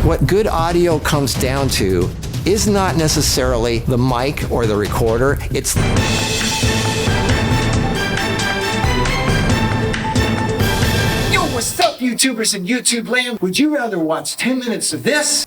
What good audio comes down to is not necessarily the mic or the recorder. It's What's up, YouTubers and YouTube land? Would you rather watch 10 minutes of this?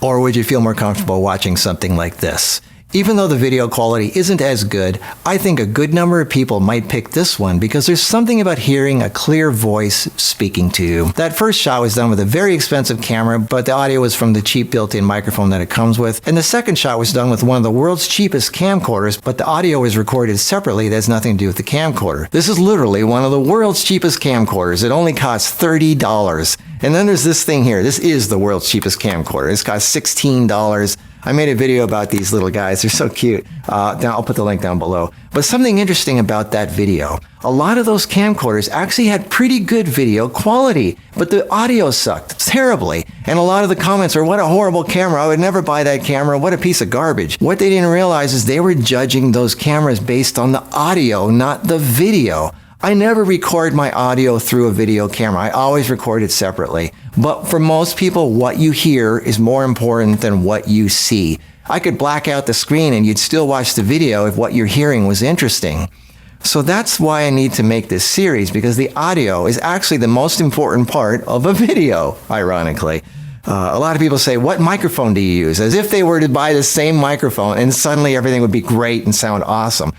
Or would you feel more comfortable watching something like this? Even though the video quality isn't as good, I think a good number of people might pick this one because there's something about hearing a clear voice speaking to you. That first shot was done with a very expensive camera, but the audio was from the cheap built-in microphone that it comes with. And the second shot was done with one of the world's cheapest camcorders, but the audio was recorded separately that has nothing to do with the camcorder. This is literally one of the world's cheapest camcorders. It only costs $30. And then there's this thing here. This is the world's cheapest camcorder. This costs $16. I made a video about these little guys. They're so cute. I'll put the link down below. But something interesting about that video, a lot of those camcorders actually had pretty good video quality, but the audio sucked terribly. And a lot of the comments are, what a horrible camera. I would never buy that camera. What a piece of garbage. What they didn't realize is they were judging those cameras based on the audio, not the video. I never record my audio through a video camera. I always record it separately. But for most people, what you hear is more important than what you see. I could black out the screen and you'd still watch the video if what you're hearing was interesting. So that's why I need to make this series, because the audio is actually the most important part of a video, ironically. A lot of people say, what microphone do you use? As if they were to buy the same microphone and suddenly everything would be great and sound awesome.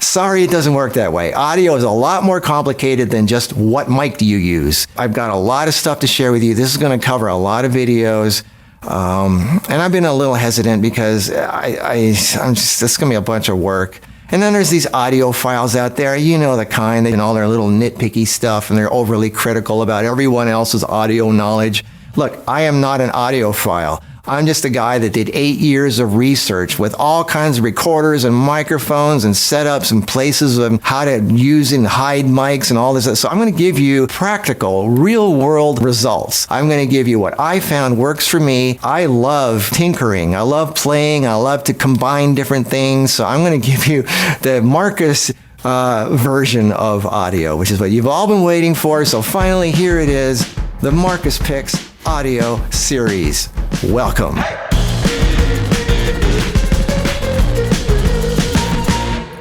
Sorry, it doesn't work that way. Audio is a lot more complicated than just what mic do you use. I've got a lot of stuff to share with you. This is going to cover a lot of videos. And I've been a little hesitant because I'm just, this is going to be a bunch of work. And then there's these audio files out there, you know the kind, and all their little nitpicky stuff, and they're overly critical about everyone else's audio knowledge. Look, I am not an audiophile. I'm just a guy that did 8 years of research with all kinds of recorders and microphones and setups and places of how to use and hide mics and all this. So I'm going to give you practical, real-world results. I'm going to give you what I found works for me. I love tinkering. I love playing. I love to combine different things. So I'm going to give you the Markus version of audio, which is what you've all been waiting for. So finally, here it is, the Markus Picks audio series. Welcome.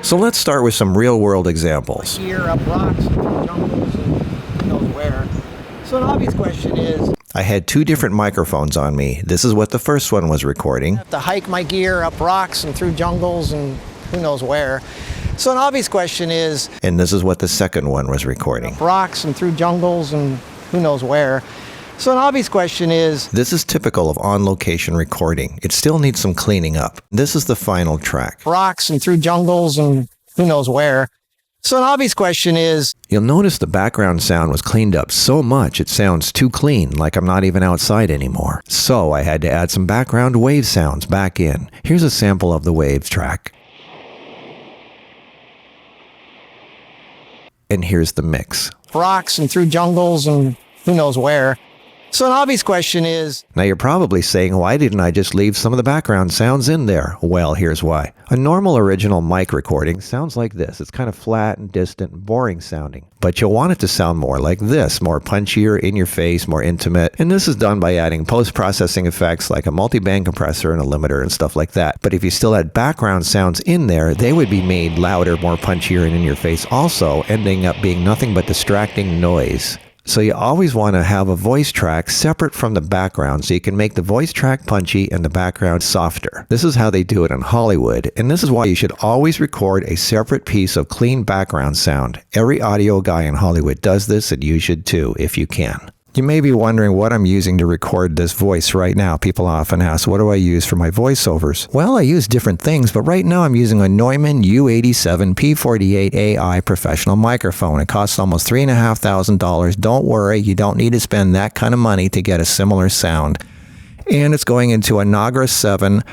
So let's start with some real-world examples. Here up rocks, jungles, and who knows where. So an obvious question is, I had two different microphones on me. This is what the first one was recording. I have to hike my gear up rocks and through jungles and who knows where. So an obvious question is, and this is what the second one was recording. Up rocks and through jungles and who knows where. So an obvious question is, this is typical of on-location recording. It still needs some cleaning up. This is the final track. Rocks and through jungles and who knows where. So an obvious question is, you'll notice the background sound was cleaned up so much it sounds too clean, like I'm not even outside anymore. So I had to add some background wave sounds back in. Here's a sample of the waves track. And here's the mix. Rocks and through jungles and who knows where. So an obvious question is, now you're probably saying, why didn't I just leave some of the background sounds in there? Well, here's why. A normal original mic recording sounds like this. It's kind of flat and distant and boring sounding. But you'll want it to sound more like this, more punchier, in your face, more intimate. And this is done by adding post-processing effects like a multi-band compressor and a limiter and stuff like that. But if you still had background sounds in there, they would be made louder, more punchier, and in your face also, ending up being nothing but distracting noise. So you always want to have a voice track separate from the background so you can make the voice track punchy and the background softer. This is how they do it in Hollywood, and this is why you should always record a separate piece of clean background sound. Every audio guy in Hollywood does this, and you should too, if you can. You may be wondering what I'm using to record this voice right now. People often ask, what do I use for my voiceovers? Well, I use different things, but right now I'm using a Neumann U87 P48 AI professional microphone. It costs almost $3,500. Don't worry, you don't need to spend that kind of money to get a similar sound. And it's going into a Nagra 7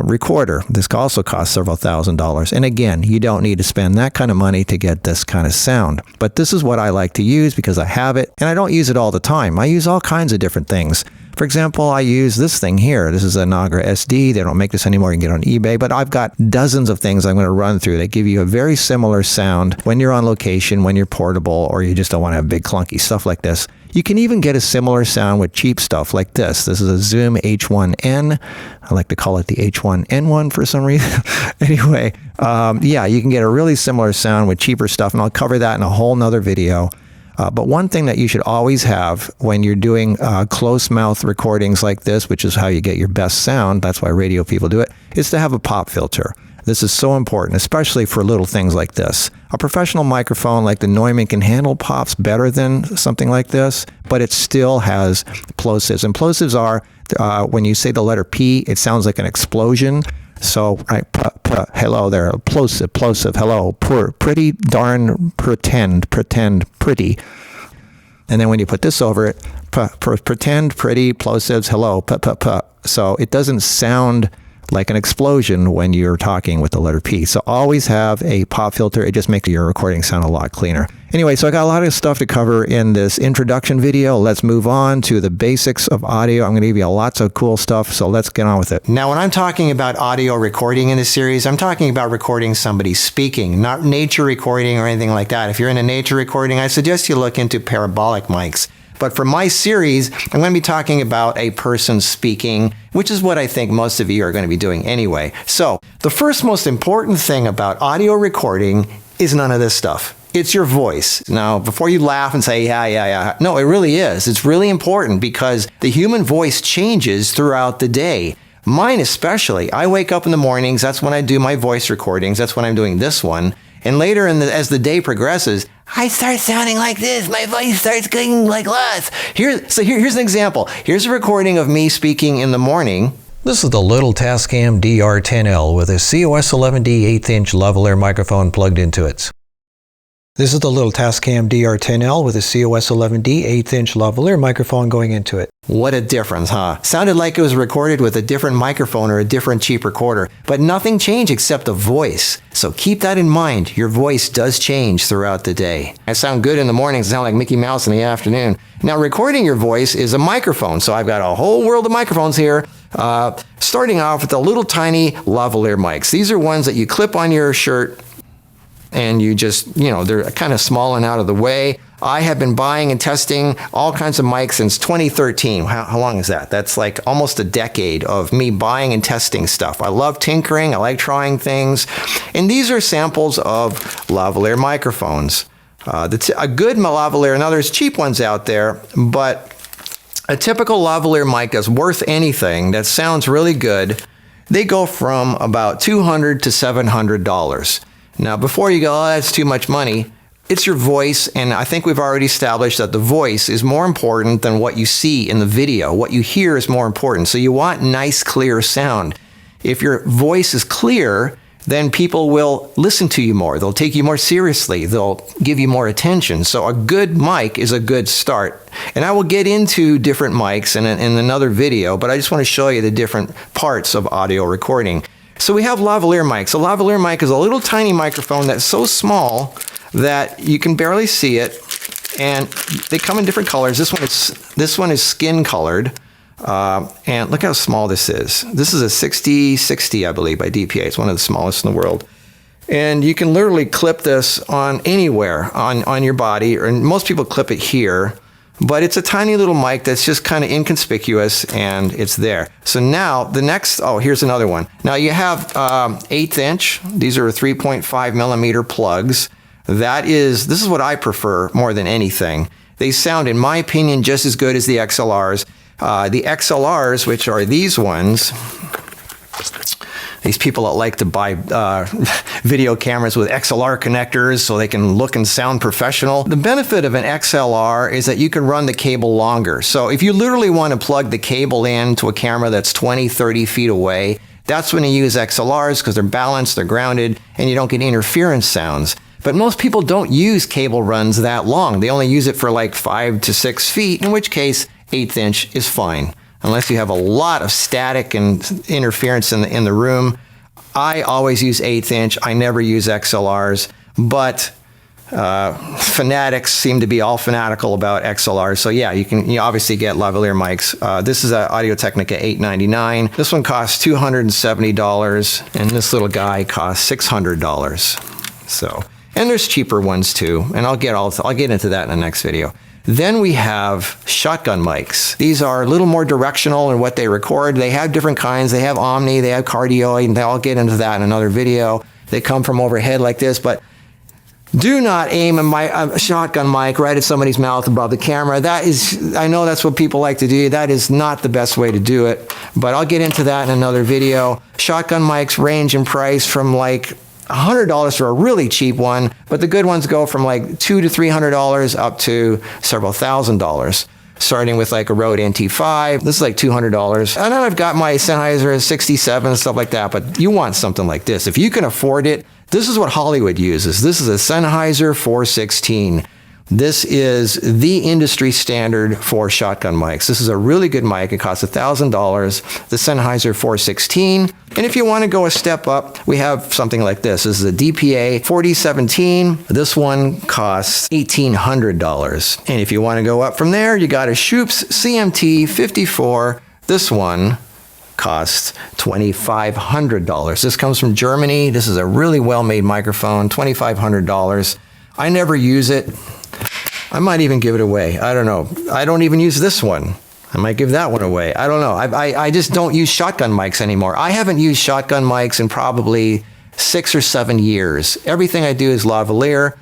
recorder. This also costs several $1,000s. And again, you don't need to spend that kind of money to get this kind of sound. But this is what I like to use because I have it, and I don't use it all the time. I use all kinds of different things. For example, I use this thing here. This is a Nagra SD. They don't make this anymore. You can get it on eBay. But I've got dozens of things I'm going to run through that give you a very similar sound when you're on location, when you're portable, or you just don't want to have big clunky stuff like this. You can even get a similar sound with cheap stuff like this. This is a Zoom H1N. I like to call it the H1N1 for some reason. Anyway, yeah, you can get a really similar sound with cheaper stuff, and I'll cover that in a whole nother video. But one thing that you should always have when you're doing close mouth recordings like this, which is how you get your best sound, that's why radio people do it, is to have a pop filter. This is so important, especially for little things like this. A professional microphone like the Neumann can handle pops better than something like this, but it still has plosives. And plosives are, when you say the letter P, it sounds like an explosion. So, right, hello there, plosive, hello, pretty, darn, pretend, pretty. And then when you put this over it, pretend, pretty, plosives, hello, So it doesn't sound like an explosion when you're talking with the letter P. So always have a pop filter. It just makes your recording sound a lot cleaner. Anyway, so I got a lot of stuff to cover in this introduction video. Let's move on to the basics of audio. I'm going to give you lots of cool stuff, so let's get on with it. Now, when I'm talking about audio recording in this series, I'm talking about recording somebody speaking, not nature recording or anything like that. If you're in a nature recording, I suggest you look into parabolic mics. But for my series, I'm going to be talking about a person speaking, which is what I think most of you are going to be doing anyway. So the first most important thing about audio recording is none of this stuff. It's your voice. Now, before you laugh and say, yeah. No, it really is. It's really important because the human voice changes throughout the day. Mine especially. I wake up in the mornings. That's when I do my voice recordings. That's when I'm doing this one. And later, as the day progresses, I start sounding like this. My voice starts getting like less. Here's an example. Here's a recording of me speaking in the morning. This is the little Tascam DR10L with a COS 11D 8-inch lavalier microphone plugged into it. This is the little Tascam DR10L with a COS 11D 8-inch lavalier microphone going into it. What a difference, huh? Sounded like it was recorded with a different microphone or a different cheap recorder, but nothing changed except the voice. So keep that in mind. Your voice does change throughout the day. I sound good in the mornings, I sound like Mickey Mouse in the afternoon. Now, recording your voice is a microphone, so I've got a whole world of microphones here. Starting off with the little tiny lavalier mics. These are ones that you clip on your shirt, and you just, they're kind of small and out of the way. I have been buying and testing all kinds of mics since 2013. How long is that? That's like almost a decade of me buying and testing stuff. I love tinkering. I like trying things. And these are samples of lavalier microphones. A good lavalier, now there's cheap ones out there, but a typical lavalier mic that's worth anything, that sounds really good, they go from about $200 to $700. Now, before you go, oh, that's too much money, it's your voice, and I think we've already established that the voice is more important than what you see in the video. What you hear is more important. So you want nice, clear sound. If your voice is clear, then people will listen to you more. They'll take you more seriously. They'll give you more attention. So a good mic is a good start. And I will get into different mics in another video, but I just want to show you the different parts of audio recording. So we have lavalier mics. A lavalier mic is a little tiny microphone that's so small that you can barely see it, and they come in different colors. This one is skin colored, and look how small this is. This is a 6060, I believe, by DPA. It's one of the smallest in the world. And you can literally clip this on anywhere on your body, or most people clip it here. But it's a tiny little mic that's just kind of inconspicuous, and it's there. So now the next, here's another one. Now you have 1/8 inch. These are 3.5 millimeter plugs. This is what I prefer more than anything. They sound, in my opinion, just as good as the XLRs. The XLRs, which are these ones, these people that like to buy video cameras with XLR connectors so they can look and sound professional. The benefit of an XLR is that you can run the cable longer. So if you literally want to plug the cable in to a camera that's 20, 30 feet away, that's when you use XLRs because they're balanced, they're grounded, and you don't get interference sounds. But most people don't use cable runs that long. They only use it for like 5 to 6 feet, in which case 1/8 inch is fine. Unless you have a lot of static and interference in the room. I always use 1/8 inch. I never use XLRs, but fanatics seem to be all fanatical about XLRs. So yeah, you obviously get lavalier mics. This is an Audio-Technica 899. This one costs $270, and this little guy costs $600. So, and there's cheaper ones too, and I'll get into that in the next video. Then we have shotgun mics. These are a little more directional in what they record. They have different kinds. They have Omni, they have cardioid, and I'll get into that in another video. They come from overhead like this, but do not aim a shotgun mic right at somebody's mouth above the camera. That is, I know that's what people like to do. That is not the best way to do it, but I'll get into that in another video. Shotgun mics range in price from like $100 for a really cheap one, but the good ones go from like $200 to $300 up to several $1,000s. Starting with like a Rode NT5, this is like $200. And then I've got my Sennheiser 67 and stuff like that, but you want something like this. If you can afford it, this is what Hollywood uses. This is a Sennheiser 416. This is the industry standard for shotgun mics. This is a really good mic. It costs $1,000, the Sennheiser 416. And if you want to go a step up, we have something like this. This is a DPA 4017. This one costs $1,800. And if you want to go up from there, you got a Schoeps CMT 54. This one costs $2,500. This comes from Germany. This is a really well-made microphone, $2,500. I never use it. I might even give it away. I don't know. I don't even use this one. I might give that one away. I don't know. I just don't use shotgun mics anymore. I haven't used shotgun mics in probably 6 or 7 years. Everything I do is lavalier.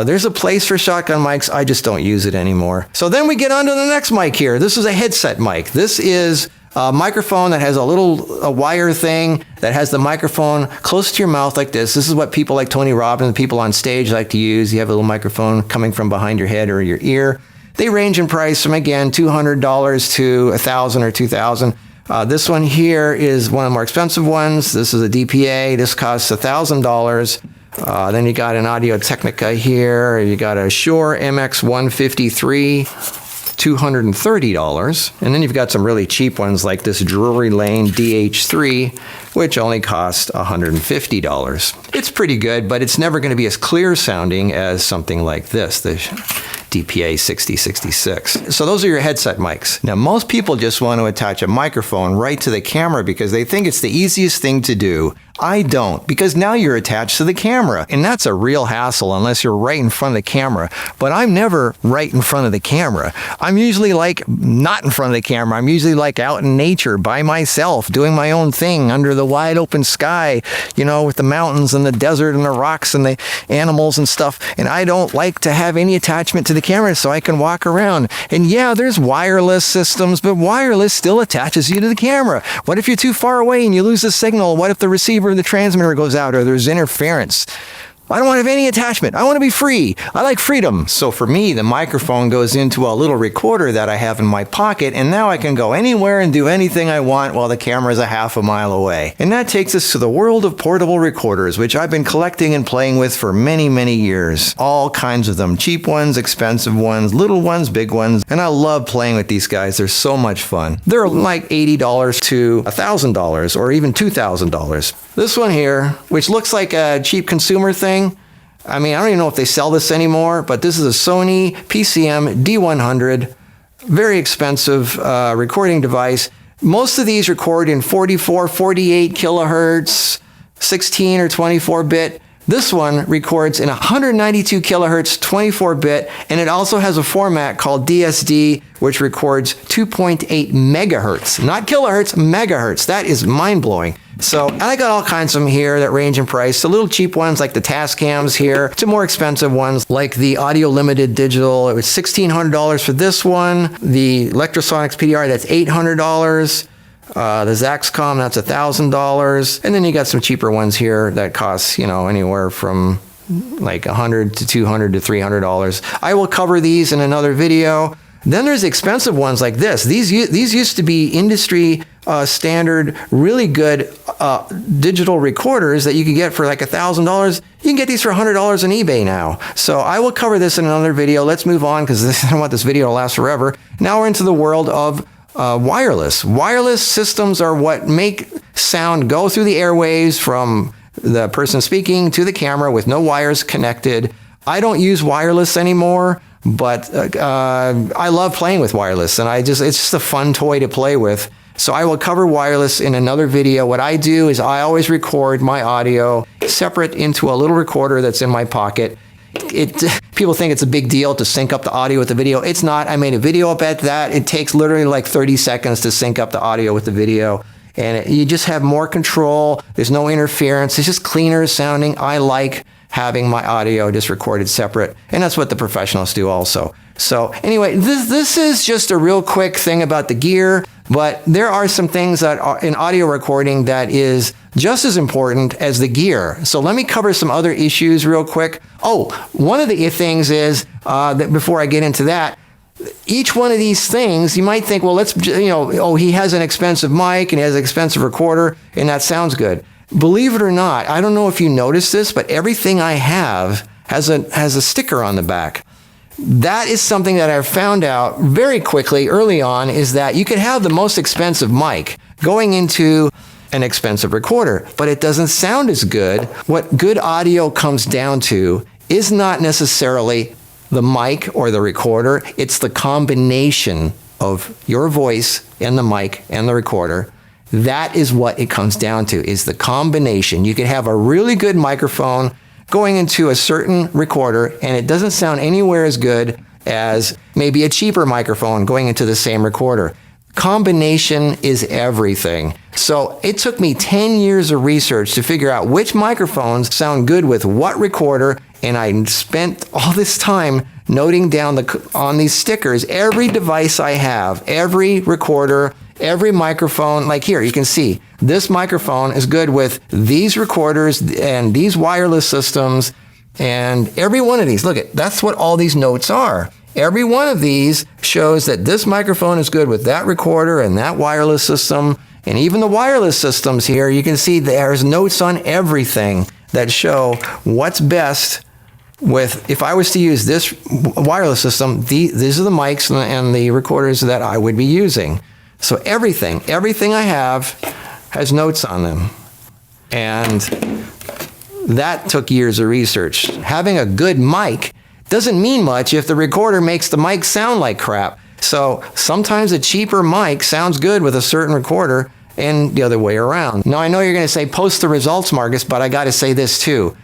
There's a place for shotgun mics. I just don't use it anymore. So then we get on to the next mic here. This is a headset mic. This is a microphone that has a wire thing that has the microphone close to your mouth like this. This is what people like Tony Robbins and people on stage like to use. You have a little microphone coming from behind your head or your ear. They range in price from, again, $200 to $1,000 or $2,000. This one here is one of the more expensive ones. This is a DPA. This costs $1,000. Then you got an Audio Technica here. You got a Shure MX153. $230. And then you've got some really cheap ones like this Drury Lane DH3, which only cost $150. It's pretty good, but it's never going to be as clear sounding as something like this, the DPA 6066. So those are your headset mics. Now, most people just want to attach a microphone right to the camera because they think it's the easiest thing to do. I don't, because now you're attached to the camera, and that's a real hassle unless you're right in front of the camera. But I'm never right in front of the camera. I'm usually like not in front of the camera. I'm usually like out in nature by myself, doing my own thing under the wide open sky, you know, with the mountains and the desert and the rocks and the animals and stuff. And I don't like to have any attachment to the camera so I can walk around. And yeah, there's wireless systems, but wireless still attaches you to the camera. What if you're too far away and you lose the signal? What if the receiver, the transmitter goes out, or there's interference? I don't want to have any attachment. I want to be free. I like freedom. So for me, the microphone goes into a little recorder that I have in my pocket, and now I can go anywhere and do anything I want while the camera is a half a mile away. And that takes us to the world of portable recorders, which I've been collecting and playing with for many, many years. All kinds of them. Cheap ones, expensive ones, little ones, big ones. And I love playing with these guys. They're so much fun. They're like $80 to $1,000 or even $2,000. This one here, which looks like a cheap consumer thing, I mean, I don't even know if they sell this anymore, but this is a Sony Pcm D100, very expensive recording device. Most of these record in 44, 48 kilohertz, 16 or 24-bit. This one records in 192 kilohertz, 24-bit, and it also has a format called DSD, which records 2.8 megahertz, not kilohertz, megahertz. That is mind-blowing. So I got all kinds of them here that range in price. The little cheap ones like the Tascams here to more expensive ones like the Audio Limited Digital. It was $1,600 for this one. The Electrosonics PDR, that's $800. The Zaxcom, that's $1,000. And then you got some cheaper ones here that cost, you know, anywhere from like $100 to $200 to $300. I will cover these in another video. Then there's expensive ones like this. These used to be industry standard, really good digital recorders that you could get for like $1,000. You can get these for $100 on eBay now. So I will cover this in another video. Let's move on because I don't want this video to last forever. Now we're into the world of wireless. Wireless systems are what make sound go through the airwaves from the person speaking to the camera with no wires connected. I don't use wireless anymore, but I love playing with wireless, and it's just a fun toy to play with. So I will cover wireless in another video. What I do is I always record my audio separate into a little recorder that's in my pocket. People think it's a big deal to sync up the audio with the video. It's not. I made a video up at that. It takes literally like 30 seconds to sync up the audio with the video. And you just have more control. There's no interference. It's just cleaner sounding. I like having my audio just recorded separate. And that's what the professionals do also. So anyway, this is just a real quick thing about the gear. But there are some things that are in audio recording that is just as important as the gear. So let me cover some other issues real quick. Oh, one of the things is that before I get into that, each one of these things, you might think, well, oh, he has an expensive mic and he has an expensive recorder and that sounds good. Believe it or not, I don't know if you noticed this, but everything I have has a sticker on the back. That is something that I found out very quickly early on, is that you could have the most expensive mic going into an expensive recorder, but it doesn't sound as good. What good audio comes down to is not necessarily the mic or the recorder. It's the combination of your voice and the mic and the recorder. That is what it comes down to, is the combination. You could have a really good microphone going into a certain recorder, and it doesn't sound anywhere as good as maybe a cheaper microphone going into the same recorder. Combination is everything. So it took me 10 years of research to figure out which microphones sound good with what recorder, and I spent all this time noting down on these stickers every device I have, every recorder, every microphone. Like here, you can see this microphone is good with these recorders and these wireless systems, and every one of these, look at, that's what all these notes are. Every one of these shows that this microphone is good with that recorder and that wireless system. And even the wireless systems here, you can see there's notes on everything that show what's best with, if I was to use this wireless system, these are the mics and the recorders that I would be using. So everything I have has notes on them. And that took years of research. Having a good mic doesn't mean much if the recorder makes the mic sound like crap. So sometimes a cheaper mic sounds good with a certain recorder and the other way around. Now I know you're going to say post the results, Markus, but I got to say this too.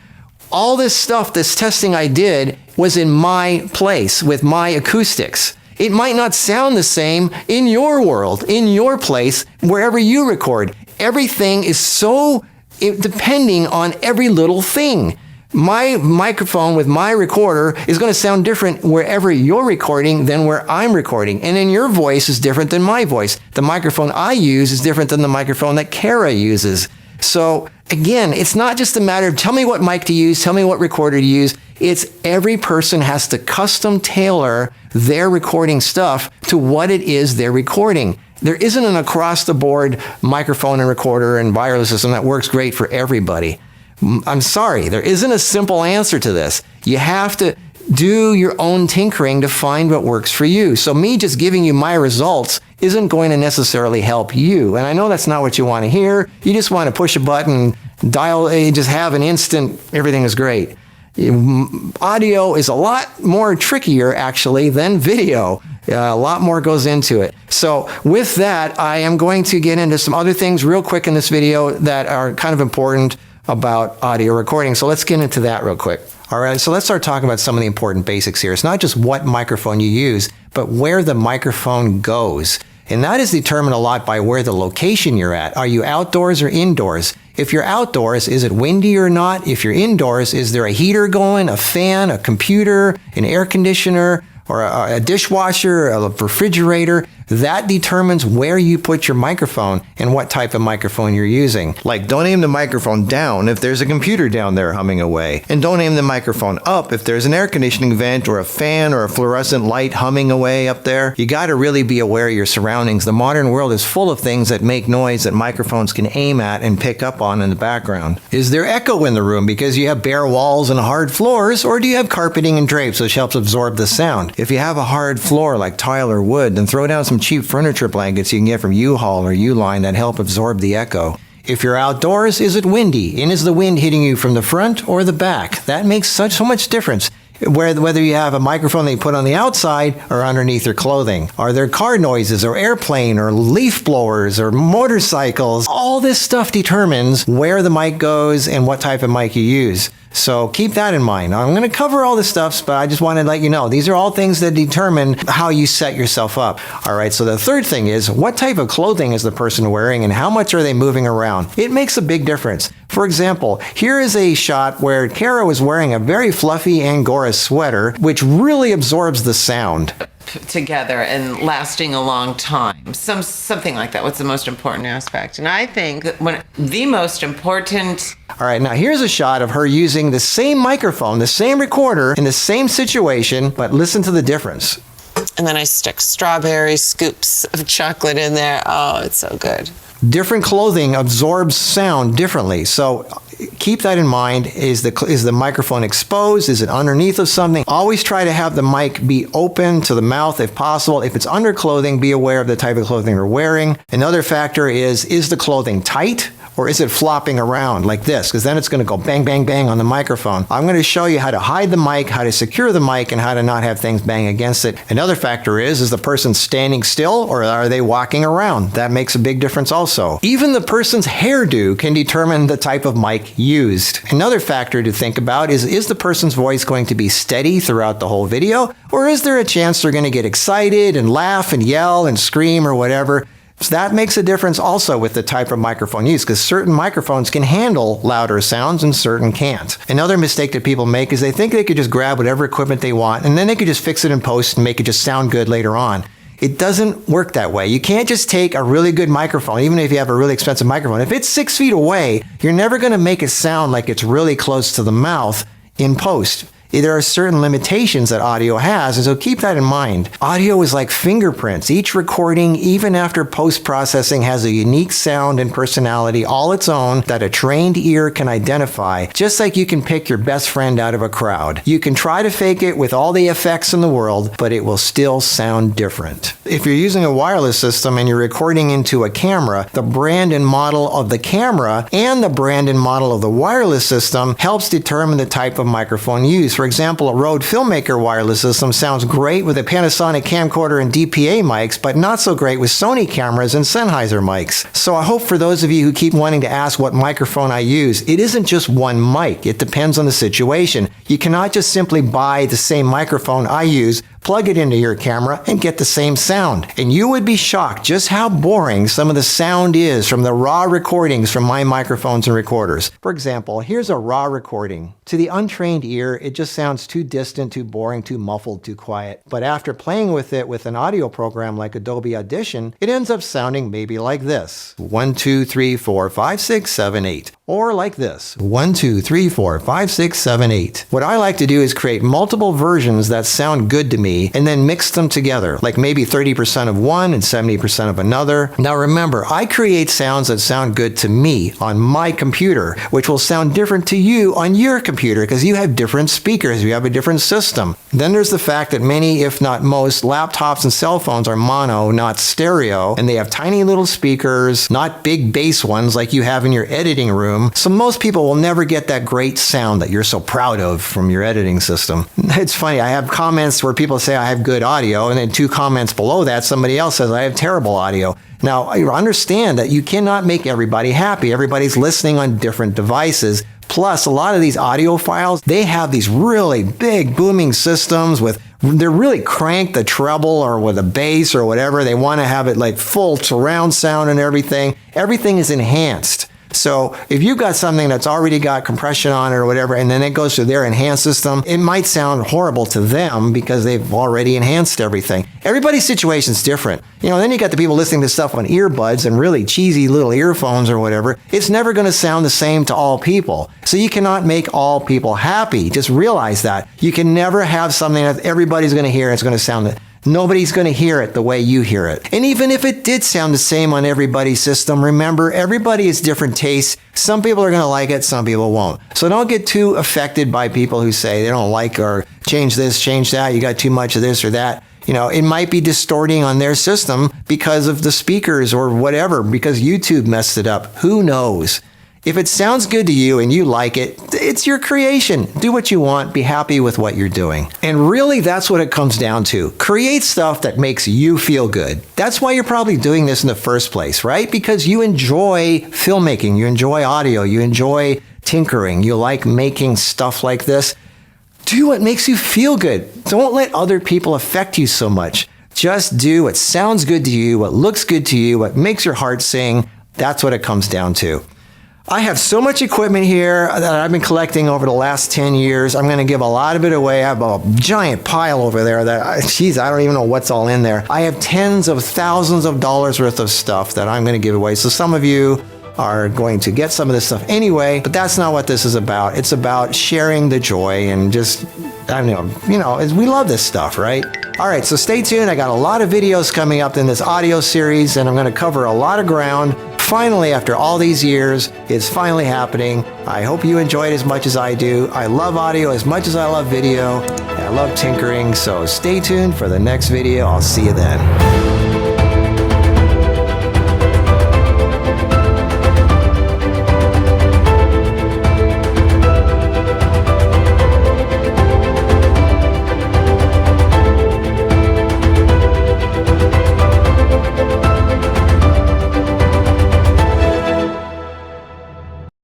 All this stuff, this testing I did was in my place with my acoustics. It might not sound the same in your world, in your place, wherever you record. Everything is so depending on every little thing. My microphone with my recorder is going to sound different wherever you're recording than where I'm recording. And then your voice is different than my voice. The microphone I use is different than the microphone that Kara uses. So again, it's not just a matter of tell me what mic to use, tell me what recorder to use. It's every person has to custom tailor their recording stuff to what it is they're recording. There isn't an across-the-board microphone and recorder and wireless system that works great for everybody. I'm sorry, there isn't a simple answer to this. You have to do your own tinkering to find what works for you. So me just giving you my results isn't going to necessarily help you. And I know that's not what you want to hear. You just want to push a button, dial, just have an instant, everything is great. Audio is a lot more trickier actually than video. A lot more goes into it. So with that, I am going to get into some other things real quick in this video that are kind of important about audio recording. So let's get into that real quick. All right, so let's start talking about some of the important basics here. It's not just what microphone you use, but where the microphone goes. And that is determined a lot by where the location you're at. Are you outdoors or indoors? If you're outdoors, is it windy or not? If you're indoors, is there a heater going, a fan, a computer, an air conditioner, or a dishwasher, a refrigerator? That determines where you put your microphone and what type of microphone you're using. Like, don't aim the microphone down if there's a computer down there humming away. And don't aim the microphone up if there's an air conditioning vent or a fan or a fluorescent light humming away up there. You gotta really be aware of your surroundings. The modern world is full of things that make noise that microphones can aim at and pick up on in the background. Is there echo in the room because you have bare walls and hard floors, or do you have carpeting and drapes which helps absorb the sound? If you have a hard floor like tile or wood, then throw down some cheap furniture blankets you can get from U-Haul or U-Line that help absorb the echo. If you're outdoors, is it windy? And is the wind hitting you from the front or the back? That makes so much difference. Whether you have a microphone that you put on the outside or underneath your clothing. Are there car noises or airplane or leaf blowers or motorcycles? All this stuff determines where the mic goes and what type of mic you use. So keep that in mind. I'm going to cover all this stuff, but I just want to let you know, these are all things that determine how you set yourself up. All right, so the third thing is, what type of clothing is the person wearing and how much are they moving around? It makes a big difference. For example, here is a shot where Kara was wearing a very fluffy Angora sweater, which really absorbs the sound. Together and lasting a long time. Something like that. What's the most important aspect? And I think the most important... All right, now here's a shot of her using the same microphone, the same recorder, in the same situation, but listen to the difference. And then I stick strawberry scoops of chocolate in there. Oh, it's so good. Different clothing absorbs sound differently. So keep that in mind. Is the microphone exposed? Is it underneath of something? Always try to have the mic be open to the mouth if possible. If it's under clothing, be aware of the type of clothing you're wearing. Another factor is the clothing tight? Or is it flopping around like this? Because then it's going to go bang, bang, bang on the microphone. I'm going to show you how to hide the mic, how to secure the mic, and how to not have things bang against it. Another factor is the person standing still or are they walking around? That makes a big difference also. Even the person's hairdo can determine the type of mic used. Another factor to think about is the person's voice going to be steady throughout the whole video? Or is there a chance they're going to get excited and laugh and yell and scream or whatever? So that makes a difference also with the type of microphone used, because certain microphones can handle louder sounds and certain can't. Another mistake that people make is they think they could just grab whatever equipment they want and then they could just fix it in post and make it just sound good later on. It doesn't work that way. You can't just take a really good microphone, even if you have a really expensive microphone. If it's 6 feet away, you're never going to make it sound like it's really close to the mouth in post. There are certain limitations that audio has, and so keep that in mind. Audio is like fingerprints. Each recording, even after post-processing, has a unique sound and personality all its own that a trained ear can identify, just like you can pick your best friend out of a crowd. You can try to fake it with all the effects in the world, but it will still sound different. If you're using a wireless system and you're recording into a camera, the brand and model of the camera and the brand and model of the wireless system helps determine the type of microphone used. For example, a Rode Filmmaker wireless system sounds great with a Panasonic camcorder and DPA mics, but not so great with Sony cameras and Sennheiser mics. So I hope for those of you who keep wanting to ask what microphone I use, it isn't just one mic. It depends on the situation. You cannot just simply buy the same microphone I use, plug it into your camera, and get the same sound. And you would be shocked just how boring some of the sound is from the raw recordings from my microphones and recorders. For example, here's a raw recording. To the untrained ear, it just sounds too distant, too boring, too muffled, too quiet. But after playing with it with an audio program like Adobe Audition, it ends up sounding maybe like this. 1, 2, 3, 4, 5, 6, 7, 8. Or like this. 1, 2, 3, 4, 5, 6, 7, 8. What I like to do is create multiple versions that sound good to me and then mix them together, like maybe 30% of one and 70% of another. Now remember, I create sounds that sound good to me on my computer, which will sound different to you on your computer because you have different speakers, you have a different system. Then there's the fact that many, if not most, laptops and cell phones are mono, not stereo, and they have tiny little speakers, not big bass ones like you have in your editing room. So most people will never get that great sound that you're so proud of from your editing system. It's funny, I have comments where people say I have good audio, and then 2 comments below that, somebody else says I have terrible audio. Now, I understand that you cannot make everybody happy. Everybody's listening on different devices. Plus, a lot of these audio files, they have these really big booming systems they're really cranked the treble or with a bass or whatever. They want to have it like full surround sound and everything. Everything is enhanced. So if you've got something that's already got compression on it or whatever, and then it goes to their enhanced system, it might sound horrible to them because they've already enhanced everything. Everybody's situation is different. Then you got the people listening to stuff on earbuds and really cheesy little earphones or whatever. It's never going to sound the same to all people. So you cannot make all people happy. Just realize that. You can never have something that everybody's going to hear and it's going to sound Nobody's going to hear it the way you hear it. And even if it did sound the same on everybody's system, remember, everybody has different tastes. Some people are going to like it, some people won't. So don't get too affected by people who say they don't like or change this, change that, you got too much of this or that. It might be distorting on their system because of the speakers or whatever, because YouTube messed it up. Who knows? If it sounds good to you and you like it, it's your creation. Do what you want. Be happy with what you're doing. And really, that's what it comes down to. Create stuff that makes you feel good. That's why you're probably doing this in the first place, right? Because you enjoy filmmaking. You enjoy audio. You enjoy tinkering, you like making stuff like this, do what makes you feel good. Don't let other people affect you so much. Just do what sounds good to you, what looks good to you, what makes your heart sing. That's what it comes down to. I have so much equipment here that I've been collecting over the last 10 years. I'm going to give a lot of it away. I have a giant pile over there that, I don't even know what's all in there. I have tens of thousands of dollars worth of stuff that I'm going to give away. So some of you are going to get some of this stuff anyway, but that's not what this is about. It's about sharing the joy and just, I don't know, we love this stuff, right? All right, so stay tuned. I got a lot of videos coming up in this audio series, and I'm going to cover a lot of ground. Finally, after all these years, it's finally happening. I hope you enjoyed as much as I do. I love audio as much as I love video, and I love tinkering, so stay tuned for the next video. I'll see you then.